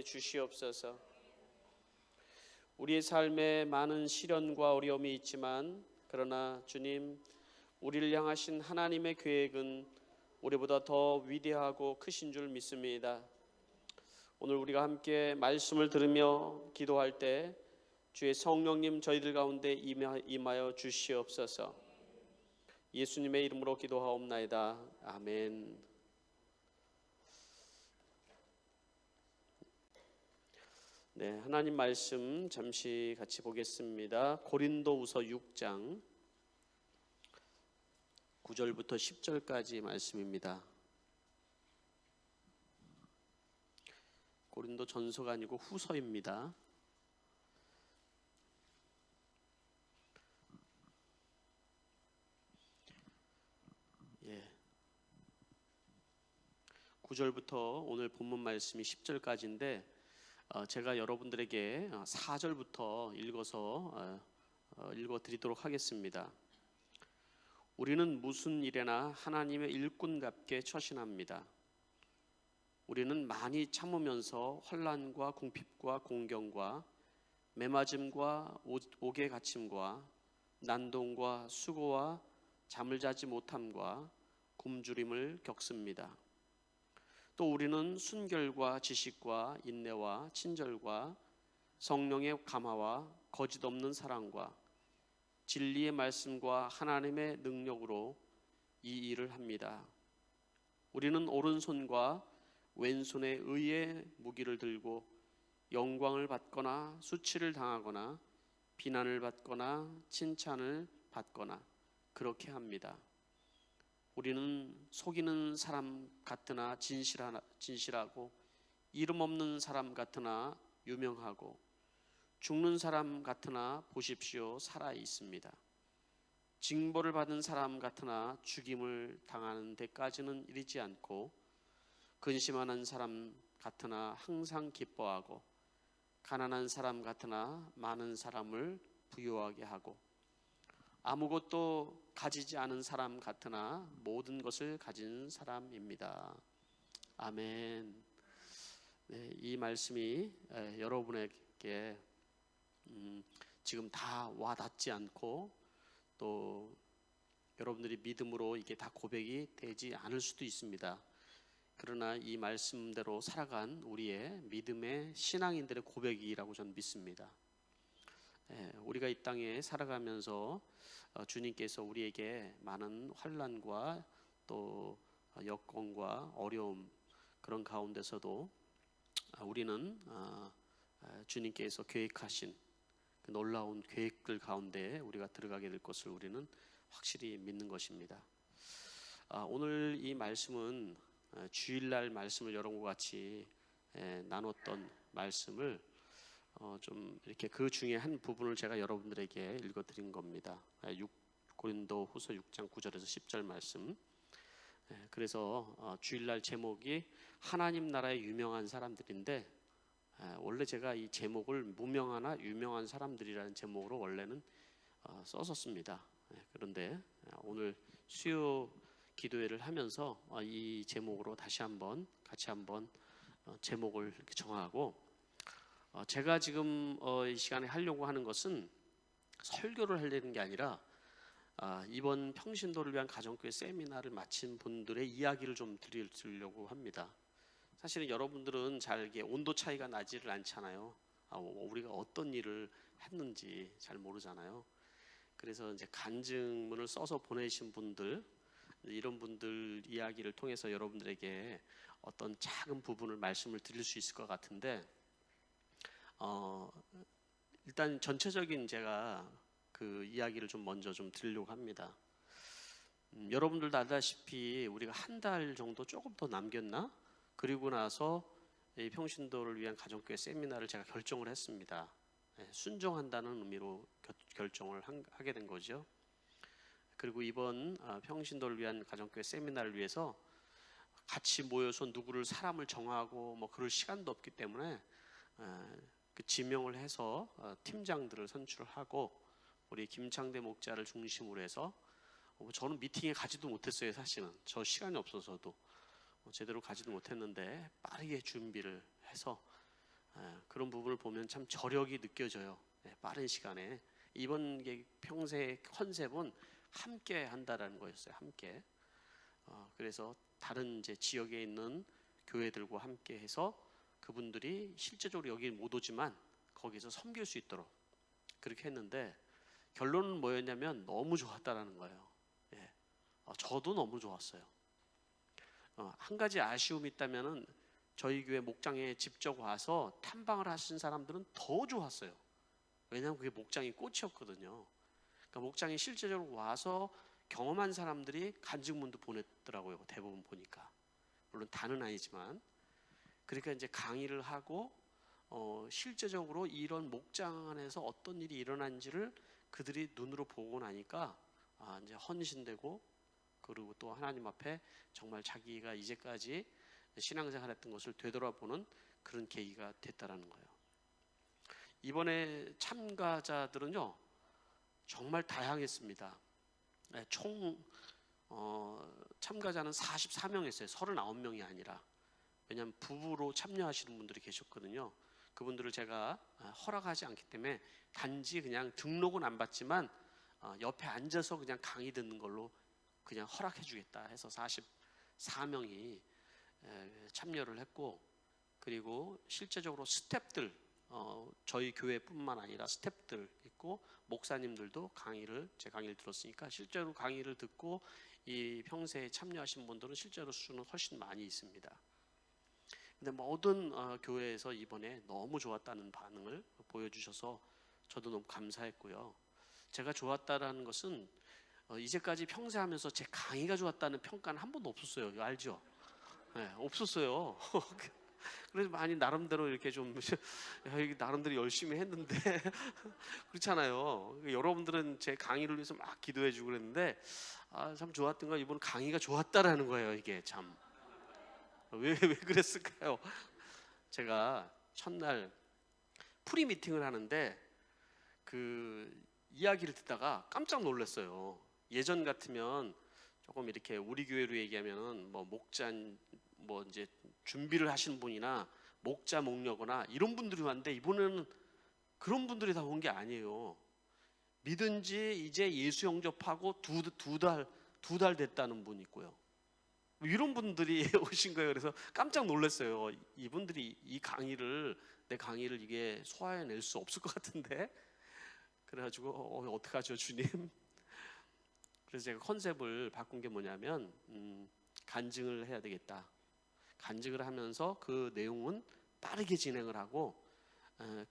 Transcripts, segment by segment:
주시옵소서. 우리의 삶에 많은 시련과 어려움이 있지만 그러나 주님, 우리를 향하신 하나님의 계획은 우리보다 더 위대하고 크신 줄 믿습니다. 오늘 우리가 함께 말씀을 들으며 기도할 때 주의 성령님 저희들 가운데 임하여 주시옵소서. 예수님의 이름으로 기도하옵나이다. 아멘. 네, 하나님 말씀 잠시 같이 보겠습니다. 고린도후서 6장 9절부터 10절까지 말씀입니다. 고린도 전서가 아니고 후서입니다. 예. 9절부터 오늘 본문 말씀이 10절까지인데 제가 여러분들에게 4절부터 읽어 드리도록 하겠습니다. 우리는 무슨 일에나 하나님의 일꾼답게 처신합니다. 우리는 많이 참으면서 환난과 궁핍과 공경과 매맞음과 옥에 갇힘과 난동과 수고와 잠을 자지 못함과 굶주림을 겪습니다. 또 우리는 순결과 지식과 인내와 친절과 성령의 감화와 거짓 없는 사랑과 진리의 말씀과 하나님의 능력으로 이 일을 합니다. 우리는 오른손과 왼손에 의의 무기를 들고 영광을 받거나 수치를 당하거나 비난을 받거나 칭찬을 받거나 그렇게 합니다. 우리는 속이는 사람 같으나 진실하고 이름 없는 사람 같으나 유명하고 죽는 사람 같으나 보십시오 살아 있습니다. 징벌을 받은 사람 같으나 죽임을 당하는 데까지는 이르지 않고 근심하는 사람 같으나 항상 기뻐하고 가난한 사람 같으나 많은 사람을 부유하게 하고 아무것도 가지지 않은 사람 같으나 모든 것을 가진 사람입니다. 아멘. 네, 이 말씀이 여러분에게 지금 다 와닿지 않고 또 여러분들이 믿음으로 이게 다 고백이 되지 않을 수도 있습니다. 그러나 이 말씀대로 살아간 우리의 믿음의 신앙인들의 고백이라고 저는 믿습니다. 우리가 이 땅에 살아가면서 주님께서 우리에게 많은 환난과 또 여건과 어려움 그런 가운데서도 우리는 주님께서 계획하신 그 놀라운 계획들 가운데 우리가 들어가게 될 것을 우리는 확실히 믿는 것입니다. 오늘 이 말씀은 주일날 말씀을 여러분과 같이 나눴던 말씀을 좀 이렇게 그 중에 한 부분을 제가 여러분들에게 읽어드린 겁니다. 고린도 후서 6장 9절에서 10절 말씀. 그래서 주일날 제목이 하나님 나라의 유명한 사람들인데 원래 제가 이 제목을 무명하나 유명한 사람들이라는 제목으로 원래는 썼었습니다. 그런데 오늘 수요 기도회를 하면서 이 제목으로 다시 한번 같이 한번 제목을 이렇게 정하고 제가 지금 이 시간에 하려고 하는 것은 설교를 하려는 게 아니라 이번 평신도를 위한 가정교회 세미나를 마친 분들의 이야기를 좀 드리려고 합니다. 사실은 여러분들은 잘 이게 온도 차이가 나지를 않잖아요. 우리가 어떤 일을 했는지 잘 모르잖아요. 그래서 이제 간증문을 써서 보내신 분들, 이런 분들 이야기를 통해서 여러분들에게 어떤 작은 부분을 말씀을 드릴 수 있을 것 같은데 일단 전체적인 제가 그 이야기를 좀 먼저 좀 드리려고 합니다. 여러분들도 알다시피 우리가 한 달 정도 조금 더 남겼나? 그리고 나서 이 평신도를 위한 가정교회 세미나를 제가 결정을 했습니다. 순종한다는 의미로 결정을 하게 된 거죠. 그리고 이번 평신도를 위한 가정교회 세미나를 위해서 같이 모여서 누구를 사람을 정하고 뭐 그럴 시간도 없기 때문에 그 지명을 해서 팀장들을 선출하고 우리 김창대 목자를 중심으로 해서 저는 미팅에 가지도 못했어요. 사실은 저 시간이 없어서도 제대로 가지도 못했는데 빠르게 준비를 해서 그런 부분을 보면 참 저력이 느껴져요. 빠른 시간에. 이번 평생 컨셉은 함께 한다라는 거였어요. 함께. 그래서 다른 이제 지역에 있는 교회들과 함께 해서 그분들이 실제적으로 여기 못 오지만 거기서 섬길 수 있도록 그렇게 했는데, 결론은 뭐였냐면 너무 좋았다라는 거예요. 저도 너무 좋았어요. 한 가지 아쉬움이 있다면은 저희 교회 목장에 직접 와서 탐방을 하신 사람들은 더 좋았어요. 왜냐하면 그게 목장의 꽃이었거든요. 그러니까 목장에 실제적으로 와서 경험한 사람들이 간증문도 보냈더라고요. 대부분 보니까. 물론 다는 아니지만. 그러니까 이제 강의를 하고 실제적으로 이런 목장 안에서 어떤 일이 일어난지를 그들이 눈으로 보고 나니까 이제 헌신되고, 그리고 또 하나님 앞에 정말 자기가 이제까지 신앙생활했던 것을 되돌아보는 그런 계기가 됐다라는 거예요. 이번에 참가자들은요 정말 다양했습니다. 총 참가자는 44명이었어요. 39명이 아니라. 왜냐하면 부부로 참여하시는 분들이 계셨거든요. 그분들을 제가 허락하지 않기 때문에 단지 그냥 등록은 안 받지만 옆에 앉아서 그냥 강의 듣는 걸로 그냥 허락해 주겠다 해서 44명이 참여를 했고, 그리고 실제적으로 스태프들, 저희 교회뿐만 아니라 스태프들 있고 목사님들도 제 강의를 들었으니까 실제로 강의를 듣고 이 평세에 참여하신 분들은 실제로 수는 훨씬 많이 있습니다. 근데 모든 교회에서 이번에 너무 좋았다는 반응을 보여주셔서 저도 너무 감사했고요. 제가 좋았다라는 것은 이제까지 평세하면서 제 강의가 좋았다는 평가는 한 번도 없었어요. 이거 알죠? 없었어요. 그래서 많이 나름대로 이렇게 좀 나름대로 열심히 했는데 그렇잖아요. 여러분들은 제 강의를 위해서 막 기도해주고 그랬는데 참 좋았던 건 이번 강의가 좋았다라는 거예요. 이게 참 왜 그랬을까요? 제가 첫날 프리 미팅을 하는데 그 이야기를 듣다가 깜짝 놀랐어요. 예전 같으면 조금 이렇게 우리 교회로 얘기하면은 뭐 목자 뭐 이제 준비를 하시는 분이나 목자 목녀거나 이런 분들이 왔는데, 이번에는 그런 분들이 다 온 게 아니에요. 믿은 지 이제 예수 영접하고 두 달 됐다는 분이 있고요. 이런 분들이 오신 거예요. 그래서 깜짝 놀랐어요. 이분들이 내 강의를 이게 소화해낼 수 없을 것 같은데. 그래가지고 어떡하죠 주님? 그래서 제가 컨셉을 바꾼 게 뭐냐면 간증을 해야 되겠다. 간증을 하면서 그 내용은 빠르게 진행을 하고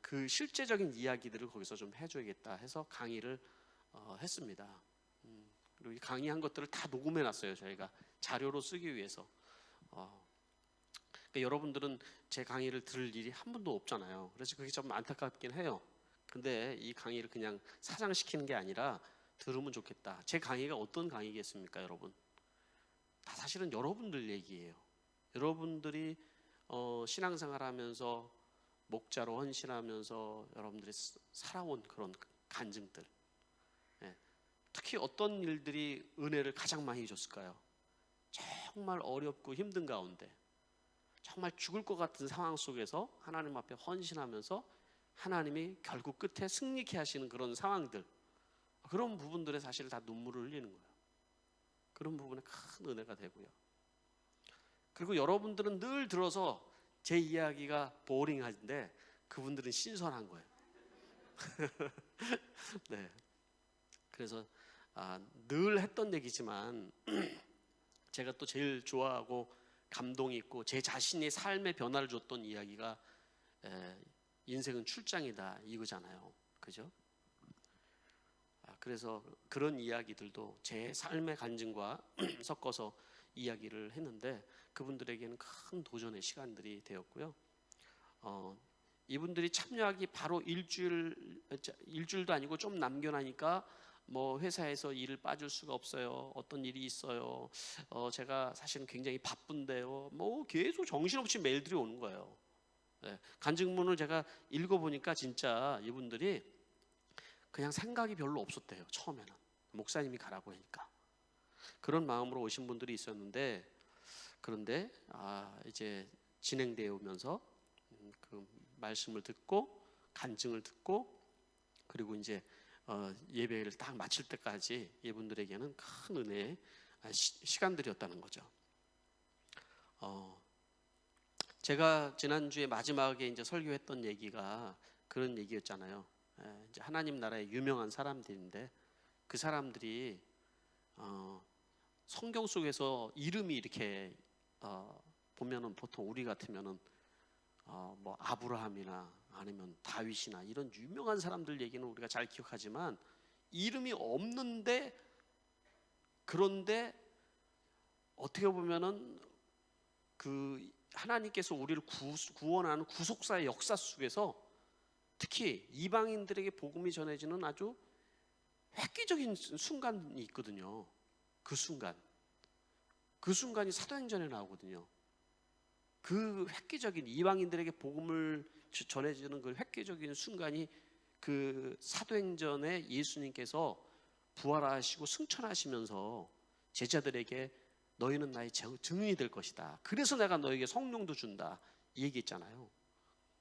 그 실제적인 이야기들을 거기서 좀 해줘야겠다 해서 강의를 했습니다. 그리고 이 강의한 것들을 다 녹음해놨어요. 저희가 자료로 쓰기 위해서. 그러니까 여러분들은 제 강의를 들을 일이 한 번도 없잖아요. 그래서 그게 좀 안타깝긴 해요. 근데 이 강의를 그냥 사장시키는 게 아니라 들으면 좋겠다. 제 강의가 어떤 강의겠습니까, 여러분? 다 사실은 여러분들 얘기예요. 여러분들이 신앙생활하면서 목자로 헌신하면서 여러분들이 살아온 그런 간증들, 특히 어떤 일들이 은혜를 가장 많이 줬을까요? 정말 어렵고 힘든 가운데, 정말 죽을 것 같은 상황 속에서 하나님 앞에 헌신하면서 하나님이 결국 끝에 승리케 하시는 그런 상황들, 그런 부분들에 사실 다 눈물을 흘리는 거예요. 그런 부분에 큰 은혜가 되고요. 그리고 여러분들은 늘 들어서 제 이야기가 보링한데 그분들은 신선한 거예요. 네. 그래서 늘 했던 얘기지만 제가 또 제일 좋아하고 감동이 있고 제 자신의 삶의 변화를 줬던 이야기가 인생은 출장이다 이거잖아요. 그죠? 그래서 그런 이야기들도 제 삶의 간증과 섞어서 이야기를 했는데 그분들에게는 큰 도전의 시간들이 되었고요. 이분들이 참여하기 바로 일주일도 아니고 좀 남겨나니까 뭐 회사에서 일을 빠질 수가 없어요. 어떤 일이 있어요. 제가 사실은 굉장히 바쁜데요. 뭐 계속 정신없이 메일들이 오는 거예요. 간증문을 제가 읽어보니까 진짜 이분들이 그냥 생각이 별로 없었대요. 처음에는 목사님이 가라고 하니까 그런 마음으로 오신 분들이 있었는데, 그런데 이제 진행되어 오면서 그 말씀을 듣고 간증을 듣고 그리고 이제 예배를 딱 마칠 때까지 이분들에게는 큰 은혜의 시간들이었다는 거죠. 제가 지난주에 마지막에 이제 설교했던 얘기가 그런 얘기였잖아요. 이제 하나님 나라의 유명한 사람들인데 그 사람들이 성경 속에서 이름이 이렇게 보면은 보통 우리 같으면은 뭐 아브라함이나 아니면 다윗이나 이런 유명한 사람들 얘기는 우리가 잘 기억하지만 이름이 없는데 그런데 어떻게 보면은 그 하나님께서 우리를 구원하는 구속사의 역사 속에서 특히 이방인들에게 복음이 전해지는 아주 획기적인 순간이 있거든요. 그 순간이 사도행전에 나오거든요. 그 획기적인 이방인들에게 복음을 전해지는 그 획기적인 순간이 그 사도행전에 예수님께서 부활하시고 승천하시면서 제자들에게 너희는 나의 증인이 될 것이다. 그래서 내가 너에게 성령도 준다. 이 얘기했잖아요.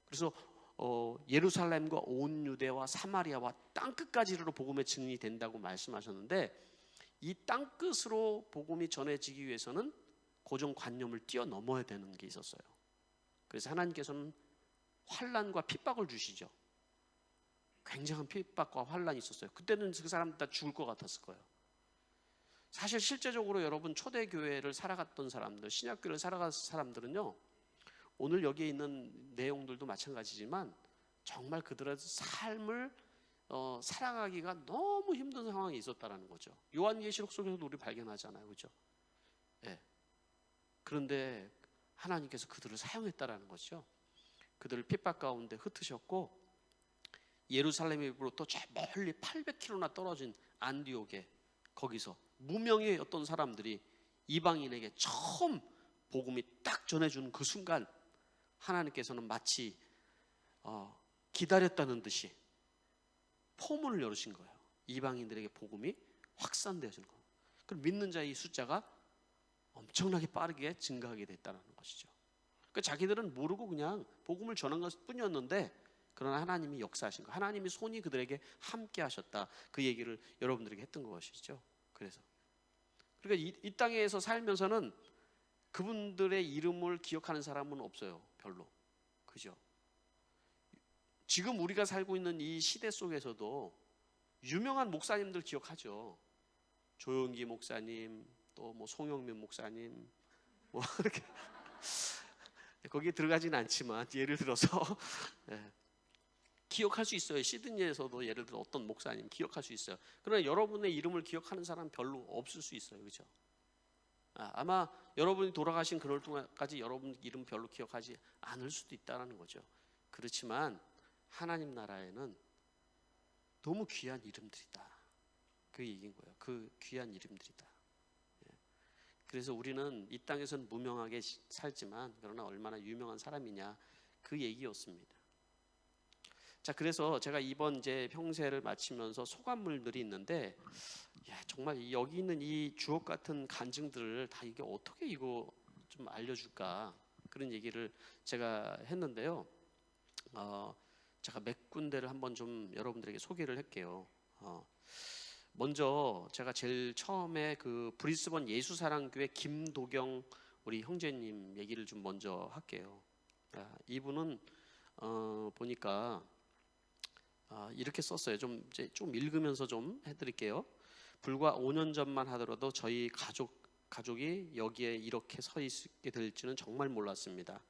그래서 예루살렘과 온 유대와 사마리아와 땅끝까지로 복음의 증인이 된다고 말씀하셨는데 이 땅끝으로 복음이 전해지기 위해서는 고정관념을 뛰어넘어야 되는 게 있었어요. 그래서 하나님께서는 환난과 핍박을 주시죠. 굉장한 핍박과 환난이 있었어요. 그때는 그 사람들 다 죽을 것 같았을 거예요. 사실 실제적으로 여러분 초대교회를 살아갔던 사람들, 신약교회를 살아간 사람들은요, 오늘 여기에 있는 내용들도 마찬가지지만 정말 그들의 삶을 살아가기가 너무 힘든 상황이 있었다는 거죠. 요한계시록 속에서도 우리 발견하잖아요. 그죠? 네. 그런데 하나님께서 그들을 사용했다라는 것이죠. 그들을 핍박 가운데 흩으셨고 예루살렘으로부터 저 멀리 800km나 떨어진 안디옥에 거기서 무명의 어떤 사람들이 이방인에게 처음 복음이 딱 전해주는 그 순간 하나님께서는 마치 기다렸다는 듯이 포문을 열으신 거예요. 이방인들에게 복음이 확산되어지는 거예요. 그럼 믿는 자의 숫자가 엄청나게 빠르게 증가하게 됐다는 것이죠. 그러니까 자기들은 모르고 그냥 복음을 전한 것 뿐이었는데 그러나 하나님이 역사하신 거, 하나님이 손이 그들에게 함께 하셨다. 그 얘기를 여러분들에게 했던 것이죠. 그래서 그러니까 이 땅에서 살면서는 그분들의 이름을 기억하는 사람은 없어요. 별로. 그죠? 지금 우리가 살고 있는 이 시대 속에서도 유명한 목사님들 기억하죠. 조용기 목사님, 또 뭐 송영민 목사님, 뭐 이렇게 거기에 들어가지는 않지만 예를 들어서 기억할 수 있어요. 시드니에서도 예를 들어 어떤 목사님 기억할 수 있어요. 그러나 여러분의 이름을 기억하는 사람 별로 없을 수 있어요. 그렇죠? 아마 여러분이 돌아가신 그럴 동안까지 여러분 이름 별로 기억하지 않을 수도 있다는 거죠. 그렇지만 하나님 나라에는 너무 귀한 이름들이다. 그 얘기인 거예요. 그 귀한 이름들이다. 그래서 우리는 이 땅에서는 무명하게 살지만 그러나 얼마나 유명한 사람이냐 그 얘기였습니다. 자, 그래서 제가 이번 이제 평세를 마치면서 소감물들이 있는데 정말 여기 있는 이 주옥 같은 간증들을 다 이게 어떻게 이거 좀 알려줄까 그런 얘기를 제가 했는데요. 제가 몇 군데를 한번 좀 여러분들에게 소개를 할게요. 먼저 제가 제일 처음에 그 브리스번 예수사랑교회 김도경 우리 형제님 얘기를 좀 먼저 할게요. 이분은 보니까 이렇게 썼어요. 좀 읽으면서 좀 해드릴게요. 불과 5년 전만 하더라도 저희 가족이 여기에 이렇게 서 있게 될지는 정말 몰랐습니다.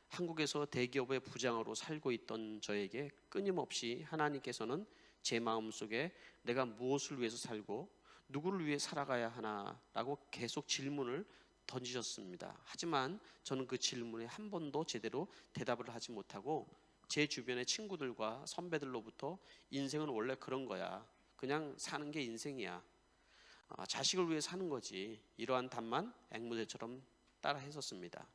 한국에서 대기업의 부장으로 살고 있던 저에게 끊임없이 하나님께서는 제 마음속에 내가 무엇을 위해서 살고 누구를 위해 살아가야 하나라고 계속 질문을 던지셨습니다. 하지만 저는 그 질문에 한 번도 제대로 대답을 하지 못하고 제 주변의 친구들과 선배들로부터 인생은 원래 그런 거야. 그냥 사는 게 인생이야. 자식을 위해 사는 거지. 이러한 답만 앵무새처럼 따라 했었습니다.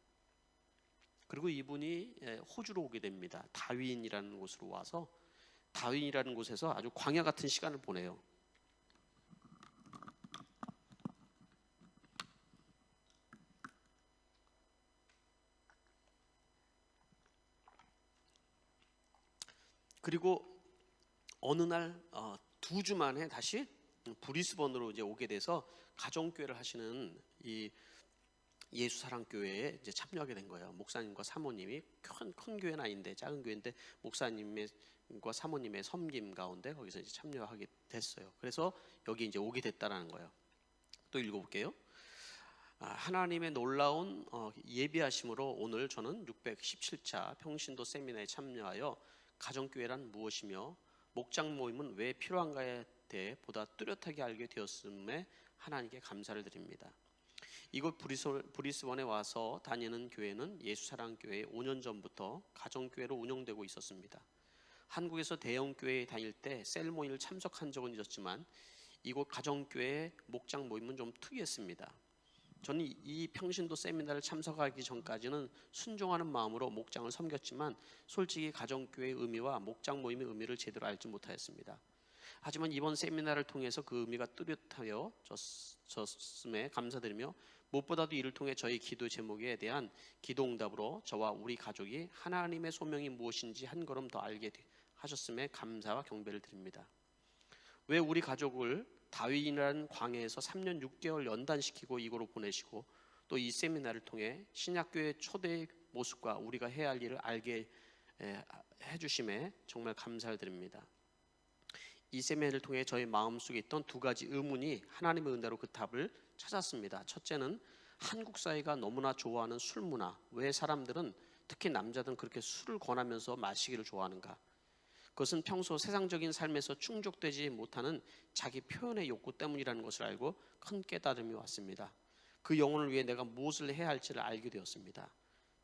그리고 이분이 호주로 오게 됩니다. 다윈이라는 곳으로 와서 다윈이라는 곳에서 아주 광야 같은 시간을 보내요. 그리고 어느 날 2주 만에 다시 브리스번으로 이제 오게 돼서 가정교회를 하시는 이 예수사랑교회에 이제 참여하게 된 거예요. 목사님과 사모님이 큰 교회는 아닌데 작은 교회인데 목사님과 사모님의 섬김 가운데 거기서 이제 참여하게 됐어요. 그래서 여기 이제 오게 됐다라는 거예요. 또 읽어볼게요. 하나님의 놀라운 예비하심으로 오늘 저는 617차 평신도 세미나에 참여하여 가정교회란 무엇이며 목장 모임은 왜 필요한가에 대해 보다 뚜렷하게 알게 되었음에 하나님께 감사를 드립니다. 이곳 브리스번에 와서 다니는 교회는 예수사랑교회 5년 전부터 가정교회로 운영되고 있었습니다. 한국에서 대형교회에 다닐 때 셀 모임을 참석한 적은 있었지만 이곳 가정교회의 목장 모임은 좀 특이했습니다. 저는 이 평신도 세미나를 참석하기 전까지는 순종하는 마음으로 목장을 섬겼지만 솔직히 가정교회의 의미와 목장 모임의 의미를 제대로 알지 못하였습니다. 하지만 이번 세미나를 통해서 그 의미가 뚜렷하여졌음에 감사드리며 무엇보다도 이를 통해 저희 기도 제목에 대한 기도 응답으로 저와 우리 가족이 하나님의 소명이 무엇인지 한 걸음 더 알게 하셨음에 감사와 경배를 드립니다. 왜 우리 가족을 다윈이라는 광야에서 3년 6개월 연단시키고 이곳으로 보내시고 또 이 세미나를 통해 신약교회 초대의 모습과 우리가 해야 할 일을 알게 해주심에 정말 감사를 드립니다. 이 세미나를 통해 저희 마음속에 있던 2가지 의문이 하나님의 은혜로 그 답을 찾았습니다. 첫째는 한국 사회가 너무나 좋아하는 술 문화, 왜 사람들은 특히 남자들은 그렇게 술을 권하면서 마시기를 좋아하는가? 그것은 평소 세상적인 삶에서 충족되지 못하는 자기 표현의 욕구 때문이라는 것을 알고 큰 깨달음이 왔습니다. 그 영혼을 위해 내가 무엇을 해야 할지를 알게 되었습니다.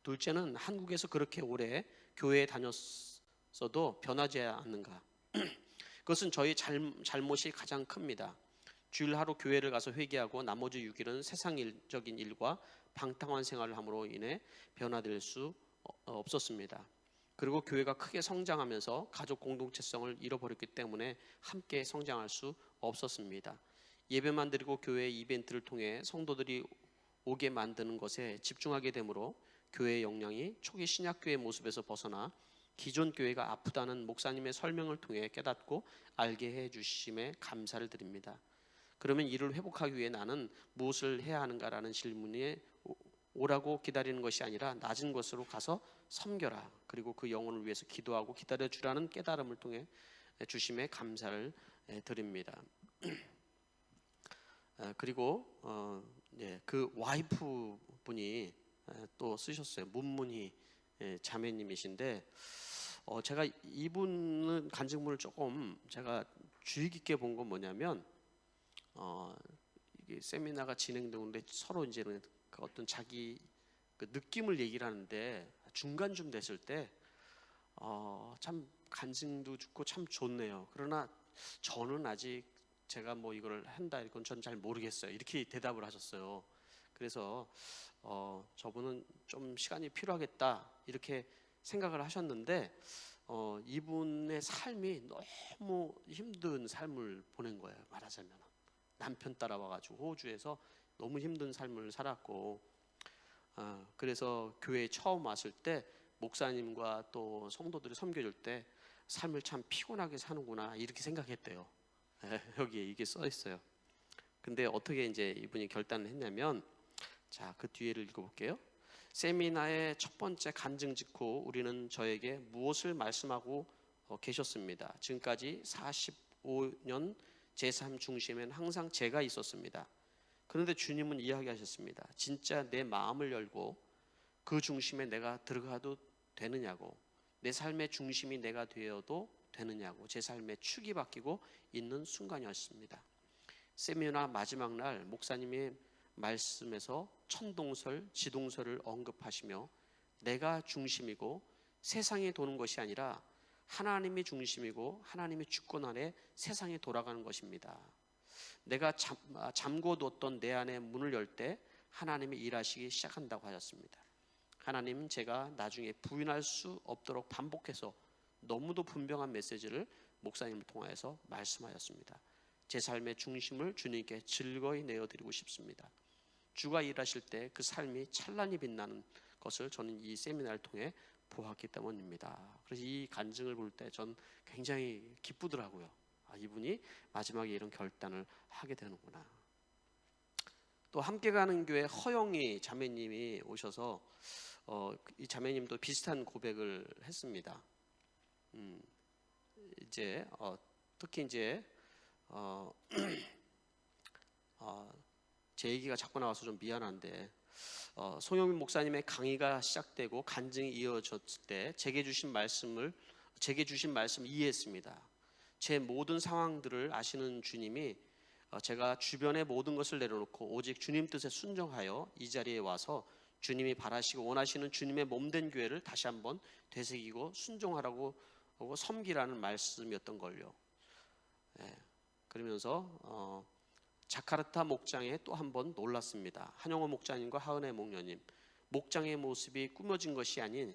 둘째는 한국에서 그렇게 오래 교회에 다녔어도 변하지 않는가? 그것은 저희 잘못이 가장 큽니다. 주일 하루 교회를 가서 회개하고 나머지 6일은 세상적인 일과 방탕한 생활을 함으로 인해 변화될 수 없었습니다. 그리고 교회가 크게 성장하면서 가족 공동체성을 잃어버렸기 때문에 함께 성장할 수 없었습니다. 예배만 드리고 교회 이벤트를 통해 성도들이 오게 만드는 것에 집중하게 되므로 교회의 역량이 초기 신약교회의 모습에서 벗어나 기존 교회가 아프다는 목사님의 설명을 통해 깨닫고 알게 해주심에 감사를 드립니다. 그러면 이를 회복하기 위해 나는 무엇을 해야 하는가라는 질문에 오라고 기다리는 것이 아니라 낮은 곳으로 가서 섬겨라. 그리고 그 영혼을 위해서 기도하고 기다려주라는 깨달음을 통해 주심에 감사를 드립니다. 그리고 그 와이프 분이 또 쓰셨어요. 문문희 자매님이신데 제가 이분은 간증문을 조금 제가 주의 깊게 본 건 뭐냐면 이게 세미나가 진행되는데 서로 이제 그 어떤 자기 그 느낌을 얘기를 하는데 중간쯤 됐을 때 참 간증도 듣고 참 좋네요. 그러나 저는 아직 제가 뭐 이걸 한다 이건 전 잘 모르겠어요. 이렇게 대답을 하셨어요. 그래서 저분은 좀 시간이 필요하겠다 이렇게 생각을 하셨는데 이분의 삶이 너무 힘든 삶을 보낸 거예요. 말하자면 남편 따라와가지고 호주에서 너무 힘든 삶을 살았고 그래서 교회에 처음 왔을 때 목사님과 또 성도들이 섬겨줄 때 삶을 참 피곤하게 사는구나 이렇게 생각했대요. 여기에 이게 써 있어요. 근데 어떻게 이제 이분이 결단을 했냐면 자, 그 뒤에를 읽어볼게요. 세미나의 첫 번째 간증 직후 우리는 저에게 무엇을 말씀하고 계셨습니다. 지금까지 45년 제 삶 중심에는 항상 제가 있었습니다. 그런데 주님은 이야기하셨습니다. 진짜 내 마음을 열고 그 중심에 내가 들어가도 되느냐고, 내 삶의 중심이 내가 되어도 되느냐고, 제 삶의 축이 바뀌고 있는 순간이었습니다. 세미나 마지막 날 목사님의 말씀에서 천동설, 지동설을 언급하시며 내가 중심이고 세상이 도는 것이 아니라 하나님이 중심이고 하나님의 주권 아래 세상이 돌아가는 것입니다. 내가 잠궈뒀던 내 안의 문을 열 때 하나님이 일하시기 시작한다고 하셨습니다. 하나님은 제가 나중에 부인할 수 없도록 반복해서 너무도 분명한 메시지를 목사님을 통하여서 말씀하셨습니다. 제 삶의 중심을 주님께 즐거이 내어드리고 싶습니다. 주가 일하실 때 그 삶이 찬란히 빛나는 것을 저는 이 세미나를 통해 보았기 때문입니다. 그래서 이 간증을 볼 때 전 굉장히 기쁘더라고요. 이분이 마지막에 이런 결단을 하게 되는구나. 또 함께 가는 교회 허영희 자매님이 오셔서 이 자매님도 비슷한 고백을 했습니다. 이제 특히 이제 제 얘기가 자꾸 나와서 좀 미안한데 송영민 목사님의 강의가 시작되고 간증이 이어졌을 때 제게 주신 말씀 이해했습니다. 제 모든 상황들을 아시는 주님이 제가 주변의 모든 것을 내려놓고 오직 주님 뜻에 순종하여 이 자리에 와서 주님이 바라시고 원하시는 주님의 몸된 교회를 다시 한번 되새기고 순종하라고 하고 섬기라는 말씀이었던 걸요. 그러면서 자카르타 목장에 또 한 번 놀랐습니다. 한영호 목장님과 하은혜 목녀님, 목장의 모습이 꾸며진 것이 아닌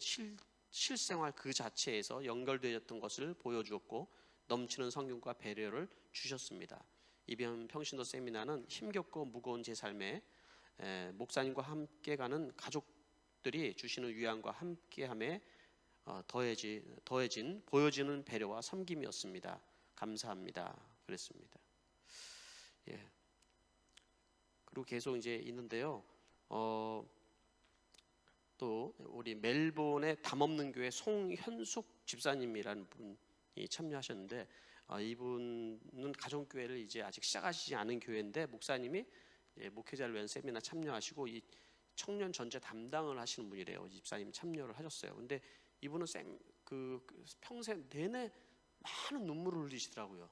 실생활 그 자체에서 연결되었던 것을 보여주었고 넘치는 성경과 배려를 주셨습니다. 이변 평신도 세미나는 힘겹고 무거운 제 삶에 목사님과 함께 가는 가족들이 주시는 위안과 함께함에 더해진 보여지는 배려와 섬김이었습니다. 감사합니다. 그랬습니다. 그리고 계속 이제 있는데요. 또 우리 멜본의 담없는 교회 송현숙 집사님이라는 분이 참여하셨는데 이분은 가정교회를 이제 아직 시작하시지 않은 교회인데 목사님이 목회자를 위한 세미나 참여하시고 이 청년 전체 담당을 하시는 분이래요. 집사님 참여를 하셨어요. 근데 이분은 평생 내내 많은 눈물을 흘리시더라고요.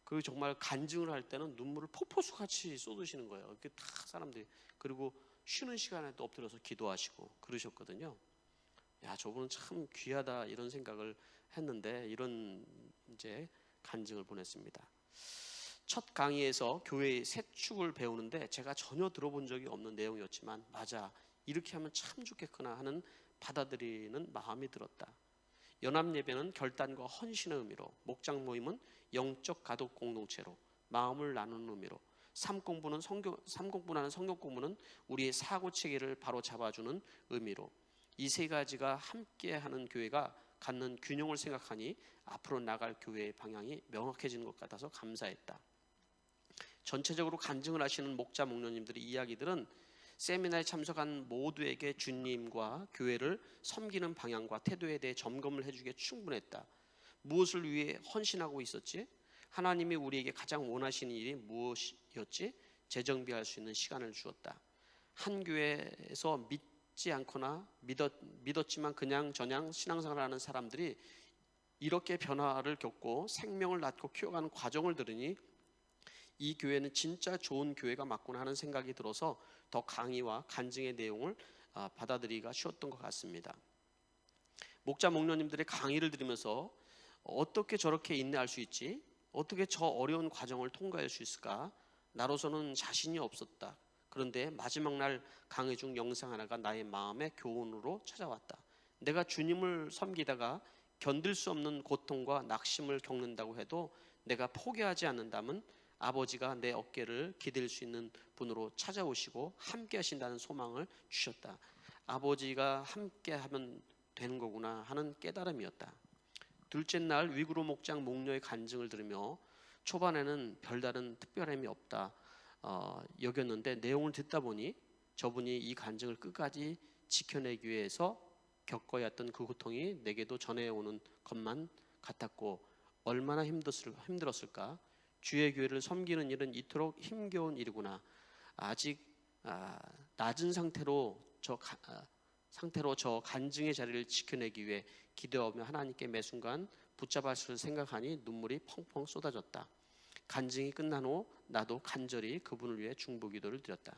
그 정말 간증을 할 때는 눈물을 폭포수 같이 쏟으시는 거예요. 이렇게 다 사람들이. 그리고 쉬는 시간에도 엎드려서 기도하시고 그러셨거든요. 저분은 참 귀하다 이런 생각을 했는데 이런 이제 간증을 보냈습니다. 첫 강의에서 교회의 새 축을 배우는데 제가 전혀 들어본 적이 없는 내용이었지만 맞아, 이렇게 하면 참 좋겠구나 하는 받아들이는 마음이 들었다. 연합예배는 결단과 헌신의 의미로, 목장 모임은 영적 가족 공동체로, 마음을 나누는 의미로, 삶공부하는 성경 공부는 우리의 사고 체계를 바로 잡아주는 의미로, 이 세 가지가 함께하는 교회가 갖는 균형을 생각하니 앞으로 나갈 교회의 방향이 명확해지는 것 같아서 감사했다. 전체적으로 간증을 하시는 목자 목녀님들의 이야기들은 세미나에 참석한 모두에게 주님과 교회를 섬기는 방향과 태도에 대해 점검을 해주기에 충분했다. 무엇을 위해 헌신하고 있었지? 하나님이 우리에게 가장 원하시는 일이 무엇이었지? 재정비할 수 있는 시간을 주었다. 한 교회에서 믿지 않거나 믿었지만 그냥 저냥 신앙생활을 하는 사람들이 이렇게 변화를 겪고 생명을 낳고 키워가는 과정을 들으니 이 교회는 진짜 좋은 교회가 맞구나 하는 생각이 들어서 더 강의와 간증의 내용을 받아들이기가 쉬웠던 것 같습니다. 목자 목녀님들의 강의를 들으면서 어떻게 저렇게 인내할 수 있지? 어떻게 저 어려운 과정을 통과할 수 있을까? 나로서는 자신이 없었다. 그런데 마지막 날 강의 중 영상 하나가 나의 마음의 교훈으로 찾아왔다. 내가 주님을 섬기다가 견딜 수 없는 고통과 낙심을 겪는다고 해도 내가 포기하지 않는다면 아버지가 내 어깨를 기댈 수 있는 분으로 찾아오시고 함께 하신다는 소망을 주셨다. 아버지가 함께 하면 되는 거구나 하는 깨달음이었다. 둘째 날 위구르 목장 목녀의 간증을 들으며 초반에는 별다른 특별함이 없다 여겼는데 내용을 듣다 보니 저분이 이 간증을 끝까지 지켜내기 위해서 겪어야 했던 그 고통이 내게도 전해오는 것만 같았고 얼마나 힘들었을까. 주의 교회를 섬기는 일은 이토록 힘겨운 일이구나. 아직 낮은 상태로 저 간증의 자리를 지켜내기 위해 기도하며 하나님께 매 순간 붙잡았을 생각하니 눈물이 펑펑 쏟아졌다. 간증이 끝난 후 나도 간절히 그분을 위해 중보기도를 드렸다.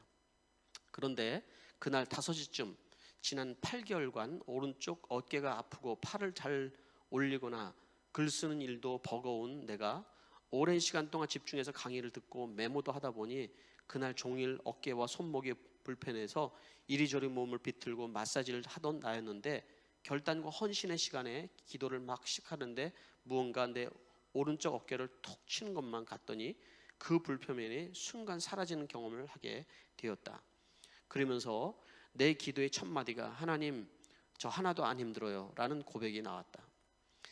그런데 그날 5시쯤 지난 8개월간 오른쪽 어깨가 아프고 팔을 잘 올리거나 글 쓰는 일도 버거운 내가 오랜 시간 동안 집중해서 강의를 듣고 메모도 하다 보니 그날 종일 어깨와 손목이 불편해서 이리저리 몸을 비틀고 마사지를 하던 나였는데 결단과 헌신의 시간에 기도를 막 시작하는데 무언가 내 오른쪽 어깨를 톡 치는 것만 같더니 그 불편함이 순간 사라지는 경험을 하게 되었다. 그러면서 내 기도의 첫 마디가 하나님, 저 하나도 안 힘들어요 라는 고백이 나왔다.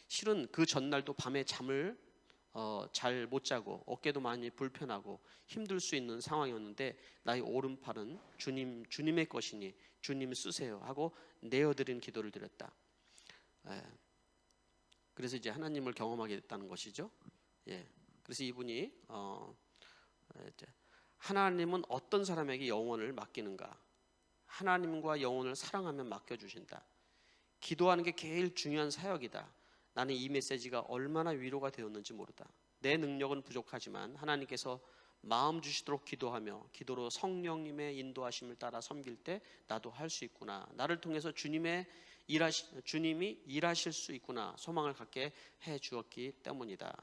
실은 그 전날도 밤에 잠을 잘 못 자고 어깨도 많이 불편하고 힘들 수 있는 상황이었는데 나의 오른팔은 주님의 것이니 주님 쓰세요 하고 내어드린 기도를 드렸다. 그래서 이제 하나님을 경험하게 됐다는 것이죠. 그래서 이분이 하나님은 어떤 사람에게 영혼을 맡기는가? 하나님과 영혼을 사랑하면 맡겨주신다. 기도하는 게 제일 중요한 사역이다. 나는 이 메시지가 얼마나 위로가 되었는지 모르다. 내 능력은 부족하지만 하나님께서 마음 주시도록 기도하며 기도로 성령님의 인도하심을 따라 섬길 때 나도 할 수 있구나. 나를 통해서 주님이 일하실 수 있구나. 소망을 갖게 해 주었기 때문이다.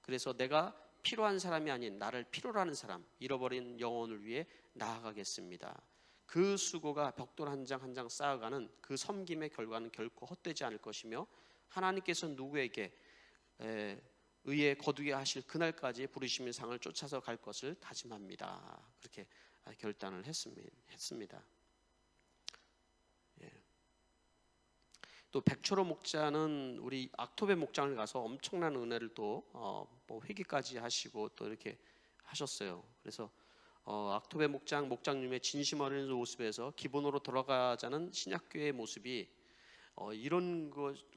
그래서 내가 필요한 사람이 아닌 나를 필요로 하는 사람, 잃어버린 영혼을 위해 나아가겠습니다. 그 수고가 벽돌 한 장 한 장 쌓아가는 그 섬김의 결과는 결코 헛되지 않을 것이며 하나님께서 누구에게 의에 거두게 하실 그날까지 부르심의 상을 쫓아서 갈 것을 다짐합니다. 그렇게 결단을 했습니다. 또 백초로 목자는 우리 악토베 목장을 가서 엄청난 은혜를 또 뭐 회개까지 하시고 또 이렇게 하셨어요. 그래서 악토베 목장님의 진심 어린 모습에서 기본으로 돌아가자는 신약교회의 모습이 이런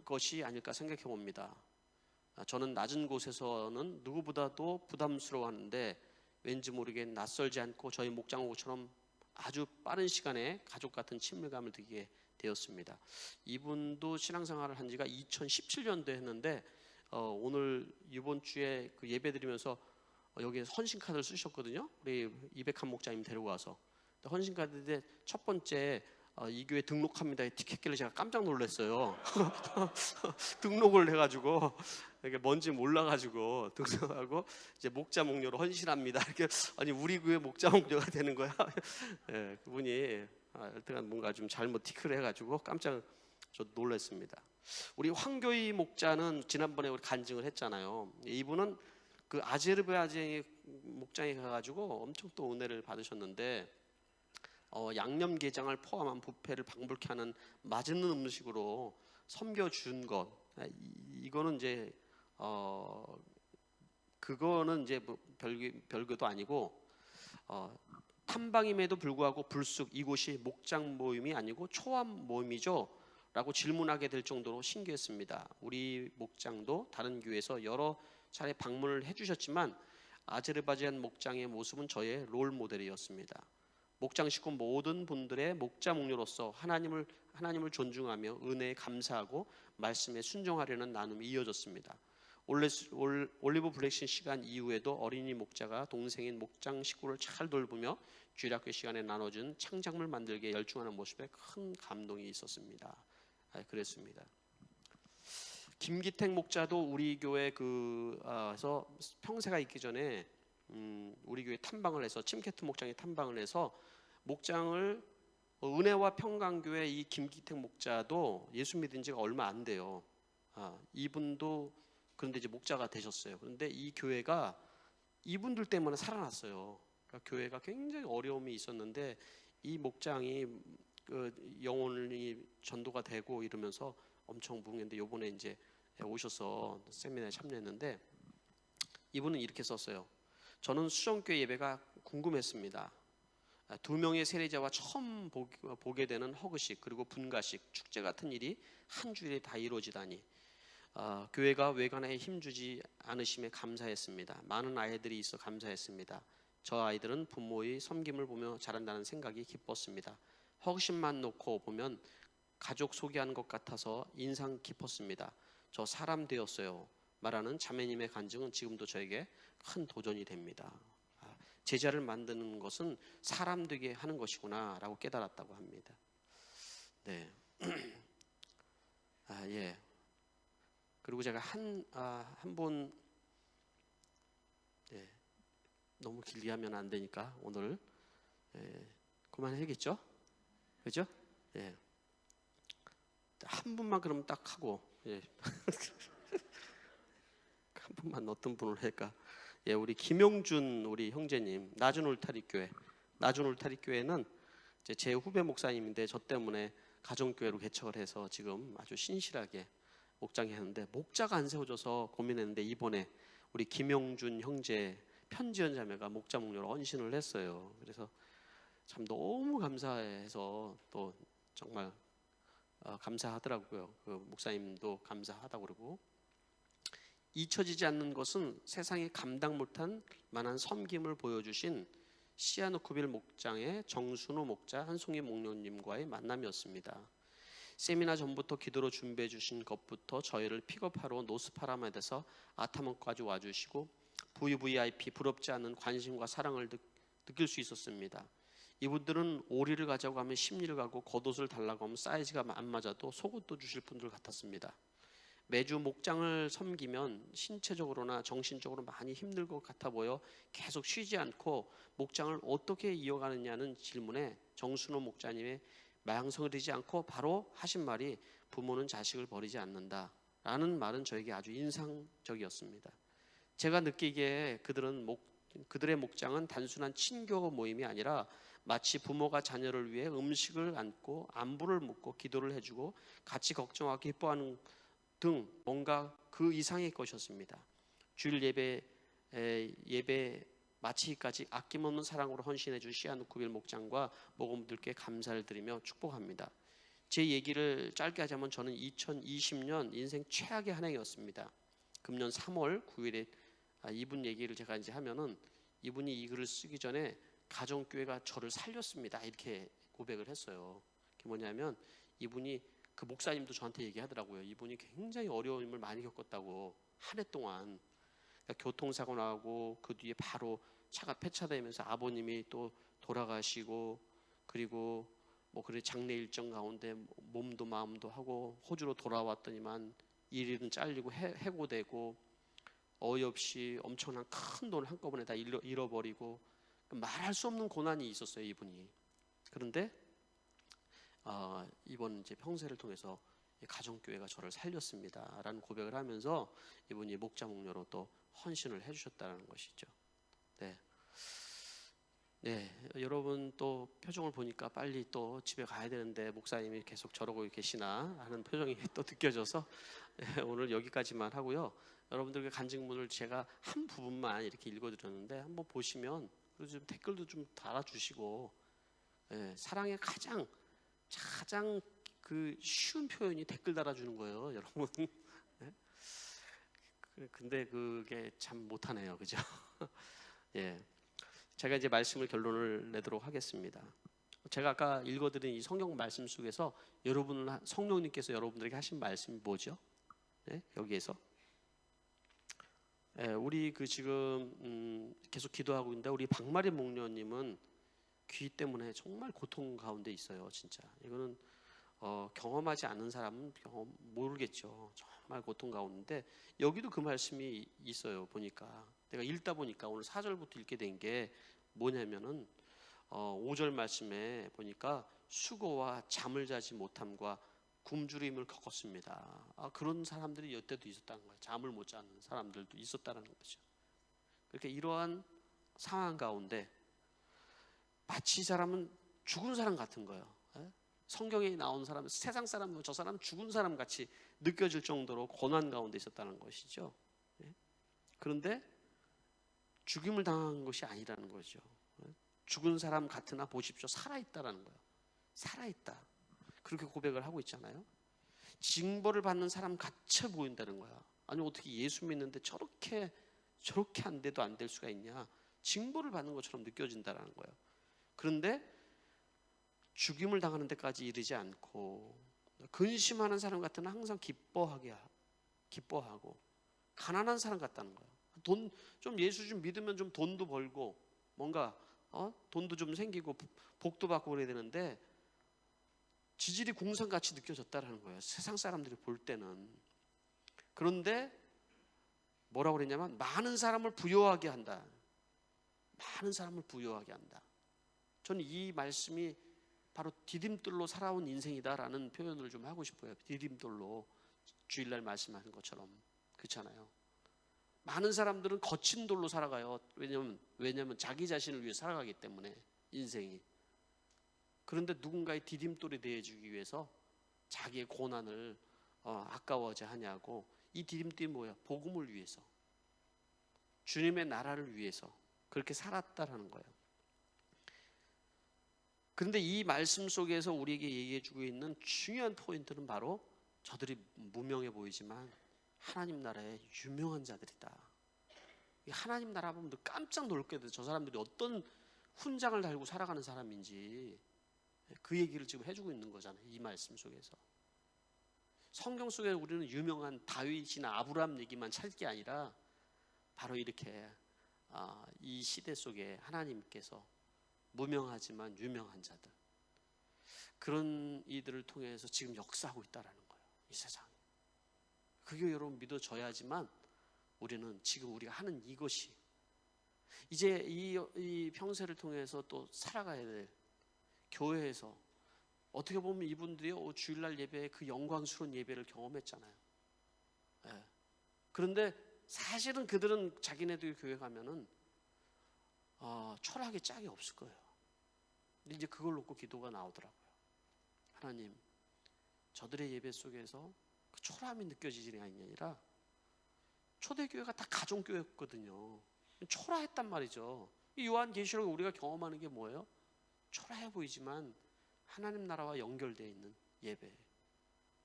것이 아닐까 생각해 봅니다. 저는 낮은 곳에서는 누구보다도 부담스러워하는데 왠지 모르게 낯설지 않고 저희 목장호처럼 아주 빠른 시간에 가족 같은 친밀감을 느끼게 되었습니다. 이분도 신앙생활을 한 지가 2017년도에 했는데 오늘 이번 주에 그 예배 드리면서 여기에 헌신카드를 쓰셨거든요. 우리 이백한 목장님 데리고 와서 헌신카드인데 첫 번째 이 교회 등록합니다 티켓길래 제가 깜짝 놀랐어요. 등록을 해가지고 이게 뭔지 몰라가지고 등록하고 이제 목자 목료로 헌신합니다. 이렇게 아니 우리 교회 목자 목료가 되는 거야. 그분이 일단 뭔가 좀 잘못 티크를 해가지고 깜짝 놀랐습니다. 우리 황교희 목자는 지난번에 우리 간증을 했잖아요. 이분은 그 아제르바이잔 목장에 가가지고 엄청 또 은혜를 받으셨는데 양념게장을 포함한 뷔페를 방불케 하는 맛있는 음식으로 섬겨준 것, 이거는 이제 그거는 이제 뭐 별거도 아니고 탐방임에도 불구하고 불쑥 이곳이 목장 모임이 아니고 초암 모임이죠? 라고 질문하게 될 정도로 신기했습니다. 우리 목장도 다른 교회에서 여러 차례 방문을 해주셨지만 아제르바이잔 목장의 모습은 저의 롤 모델이었습니다. 목장 식구 모든 분들의 목자 목료로서 하나님을 존중하며 은혜에 감사하고 말씀에 순종하려는 나눔이 이어졌습니다. 올리브 블레싱 시간 이후에도 어린이 목자가 동생인 목장 식구를 잘 돌보며 주일학교 시간에 나눠준 창작물 만들기에 열중하는 모습에 큰 감동이 있었습니다. 그랬습니다. 김기택 목자도 우리 교회 그에서 평세가 있기 전에 우리 교회 탐방을 해서 침캐트 목장에 탐방을 해서 목장을 은혜와 평강교회 이 김기택 목자도 예수 믿은 지가 얼마 안 돼요. 이분도 그런데 이제 목자가 되셨어요. 그런데 이 교회가 이분들 때문에 살아났어요. 그러니까 교회가 굉장히 어려움이 있었는데 이 목장이 영혼이 전도가 되고 이러면서 엄청 부흥했는데 요번에 이제 오셔서 세미나에 참여했는데 이분은 이렇게 썼어요. 저는 수정교회 예배가 궁금했습니다. 2명의 세례자와 처음 보게 되는 허그식 그리고 분가식 축제 같은 일이 한 주일에 다 이루어지다니 교회가 외관에 힘주지 않으심에 감사했습니다. 많은 아이들이 있어 감사했습니다. 저 아이들은 부모의 섬김을 보며 자란다는 생각이 기뻤습니다. 허그식만 놓고 보면 가족 소개하는 것 같아서 인상 깊었습니다. 저 사람 되었어요. 말하는 자매님의 간증은 지금도 저에게 큰 도전이 됩니다. 제자를 만드는 것은 사람 되게 하는 것이구나 라고 깨달았다고 합니다. 네. 예. 그리고 제가 한 번 너무 길게 하면 안 되니까 오늘 그만해야겠죠? 그죠? 예. 한 분만 그럼 딱 하고 한 분만 어떤 분을 할까? 우리 김용준 우리 형제님 나준 울타리 교회는 제 후배 목사님인데 저 때문에 가정교회로 개척을 해서 지금 아주 신실하게 목장이 하는데, 목자가 안 세워져서 고민했는데 이번에 우리 김용준 형제 편지연 자매가 목자 목료로 헌신을 했어요. 그래서 참 너무 감사해서 또 정말 감사하더라고요. 그 목사님도 감사하다고 그러고, 잊혀지지 않는 것은 세상에 감당 못한 만한 섬김을 보여주신 시아누쿠빌 목장의 정순우 목자, 한송이 목녀님과의 만남이었습니다. 세미나 전부터 기도로 준비해 주신 것부터 저희를 픽업하러 노스파라마에서 아타몬까지 와주시고 VVIP 부럽지 않은 관심과 사랑을 느낄 수 있었습니다. 이분들은 오리를 가자고 하면 심리를 가고 겉옷을 달라고 하면 사이즈가 안 맞아도 속옷도 주실 분들 같았습니다. 매주 목장을 섬기면 신체적으로나 정신적으로 많이 힘들 것 같아 보여 계속 쉬지 않고 목장을 어떻게 이어가느냐는 질문에 정순호 목자님의 마양성이지 않고 바로 하신 말이 부모는 자식을 버리지 않는다 라는 말은 저에게 아주 인상적이었습니다. 제가 느끼기에 그들의 목장은 단순한 친교 모임이 아니라 마치 부모가 자녀를 위해 음식을 안고 안부를 묻고 기도를 해주고 같이 걱정하고 기뻐하는 등 뭔가 그 이상의 것이었습니다. 주일 예배 마치기까지 아낌없는 사랑으로 헌신해 준 시아누쿠빌 목장과 목원들께 감사를 드리며 축복합니다. 제 얘기를 짧게 하자면 저는 2020년 인생 최악의 한 해였습니다. 금년 3월 9일에 이분 얘기를 제가 이제 하면은, 이분이 이 글을 쓰기 전에 가정교회가 저를 살렸습니다 이렇게 고백을 했어요. 그게 뭐냐면, 이분이 그 목사님도 저한테 얘기하더라고요. 이분이 굉장히 어려움을 많이 겪었다고, 한 해 동안. 그러니까 교통사고 나고 그 뒤에 바로 차가 폐차되면서 아버님이 또 돌아가시고, 그리고 뭐 그래 장례 일정 가운데 몸도 마음도 하고 호주로 돌아왔더니만 일일은 잘리고 해고되고 어이없이 엄청난 큰 돈을 한꺼번에 다 잃어버리고 말할 수 없는 고난이 있었어요, 이분이. 그런데 이번 이제 평세를 통해서 가정교회가 저를 살렸습니다 라는 고백을 하면서 이분이 목자 목녀로 또 헌신을 해주셨다는 것이죠. 네, 여러분 또 표정을 보니까 빨리 또 집에 가야 되는데 목사님이 계속 저러고 계시나 하는 표정이 또 느껴져서 오늘 여기까지만 하고요. 여러분들께 간증문을 제가 한 부분만 이렇게 읽어드렸는데 한번 보시면, 그리고 좀 댓글도 좀 달아주시고, 사랑의 가장 그 쉬운 표현이 댓글 달아주는 거예요, 여러분. 근데 그게 참 못하네요, 그죠? 예. 제가 이제 말씀을 결론을 내도록 하겠습니다. 제가 아까 읽어드린 이 성경 말씀 속에서 성령님께서 여러분들에게 하신 말씀이 뭐죠? 네? 여기에서 우리 지금 계속 기도하고 있는데, 우리 박마리 목녀님은 귀 때문에 정말 고통 가운데 있어요. 진짜 이거는 경험하지 않은 사람은 모르겠죠. 정말 고통 가운데 여기도 그 말씀이 있어요. 보니까 내가 읽다 보니까 오늘 4절부터 읽게 된 게 뭐냐면은 5절 말씀에 보니까 수고와 잠을 자지 못함과 굶주림을 겪었습니다. 그런 사람들이 여태도 있었다는 거예요. 잠을 못 자는 사람들도 있었다는 거죠. 그렇게 이러한 상황 가운데 마치 이 사람은 죽은 사람 같은 거예요. 성경에 나온 사람, 세상 사람은 저 사람은 죽은 사람 같이 느껴질 정도로 고난 가운데 있었다는 것이죠. 그런데 죽임을 당한 것이 아니라는 거죠. 죽은 사람 같으나 보십시오, 살아있다라는 거예요. 살아있다. 그렇게 고백을 하고 있잖아요. 징벌을 받는 사람 같이 보인다는 거야. 아니 어떻게 예수 믿는데 저렇게 안 돼도 안 될 수가 있냐. 징벌을 받는 것처럼 느껴진다는 거예요. 그런데 죽임을 당하는 데까지 이르지 않고, 근심하는 사람 같으나 항상 기뻐하고 가난한 사람 같다는 거예요. 좀 예수 좀 믿으면 좀 돈도 벌고 뭔가 돈도 좀 생기고 복도 받고 그래야 되는데 지질이 공산같이 느껴졌다는 거예요. 세상 사람들이 볼 때는. 그런데 뭐라고 그랬냐면 많은 사람을 부요하게 한다. 많은 사람을 부요하게 한다. 저는 이 말씀이 바로 디딤돌로 살아온 인생이다라는 표현을 좀 하고 싶어요. 디딤돌로 주일날 말씀하신 것처럼. 그렇잖아요. 많은 사람들은 거친 돌로 살아가요. 왜냐면 자기 자신을 위해 살아가기 때문에 인생이. 그런데 누군가의 디딤돌이 되어주기 위해서 자기의 고난을 아까워하지 하냐고. 이 디딤돌이 뭐야? 복음을 위해서, 주님의 나라를 위해서 그렇게 살았다라는 거예요. 그런데 이 말씀 속에서 우리에게 얘기해주고 있는 중요한 포인트는 바로 저들이 무명해 보이지만 하나님 나라의 유명한 자들이다. 하나님 나라 보면 깜짝 놀게 돼. 저 사람들이 어떤 훈장을 달고 살아가는 사람인지 그 얘기를 지금 해주고 있는 거잖아요. 이 말씀 속에서. 성경 속에 우리는 유명한 다윗이나 아브라함 얘기만 찾을 게 아니라 바로 이렇게 이 시대 속에 하나님께서 무명하지만 유명한 자들, 그런 이들을 통해서 지금 역사하고 있다라는 거예요. 이 세상에. 그게 여러분 믿어져야지만 우리는 지금 우리가 하는 이것이 이제 이 평세를 통해서 또 살아가야 될 교회에서 어떻게 보면 이분들이 주일날 예배에 그 영광스러운 예배를 경험했잖아요. 예. 그런데 사실은 그들은 자기네들 교회 가면은 철학의 짝이 없을 거예요. 근데 이제 그걸 놓고 기도가 나오더라고요. 하나님, 저들의 예배 속에서 그 초라함이 느껴지지 아니라 초대교회가 다 가정교회였거든요. 초라했단 말이죠. 이 요한계시록에 우리가 경험하는 게 뭐예요? 초라해 보이지만 하나님 나라와 연결되어 있는 예배,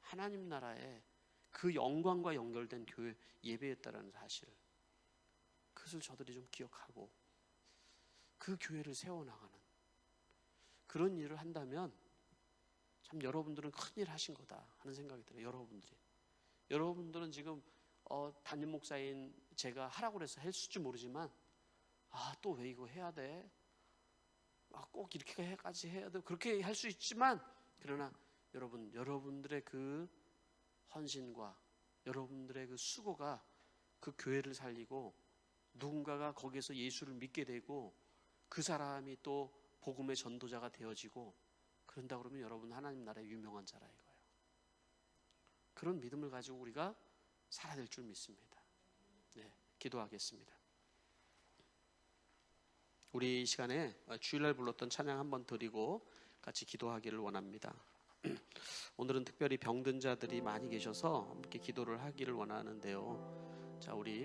하나님 나라의 그 영광과 연결된 교회 예배였다라는 사실, 그것을 저들이 좀 기억하고 그 교회를 세워나가는 그런 일을 한다면 참 여러분들은 큰일 하신 거다 하는 생각이 들어요. 여러분들은 지금 담임 목사인 제가 하라고 해서 했을지 모르지만 또 왜 이거 해야 돼? 꼭 이렇게까지 해야 돼? 그렇게 할 수 있지만, 그러나 여러분들의 그 헌신과 여러분들의 그 수고가 그 교회를 살리고 누군가가 거기에서 예수를 믿게 되고 그 사람이 또 복음의 전도자가 되어지고 그런다 그러면 여러분 하나님 나라의 유명한 자라 이거예요. 그런 믿음을 가지고 우리가 살아야 될 줄 믿습니다. 네, 기도하겠습니다. 우리 이 시간에 주일날 불렀던 찬양 한번 드리고 같이 기도하기를 원합니다. 오늘은 특별히 병든 자들이 많이 계셔서 함께 기도를 하기를 원하는데요. 자, 우리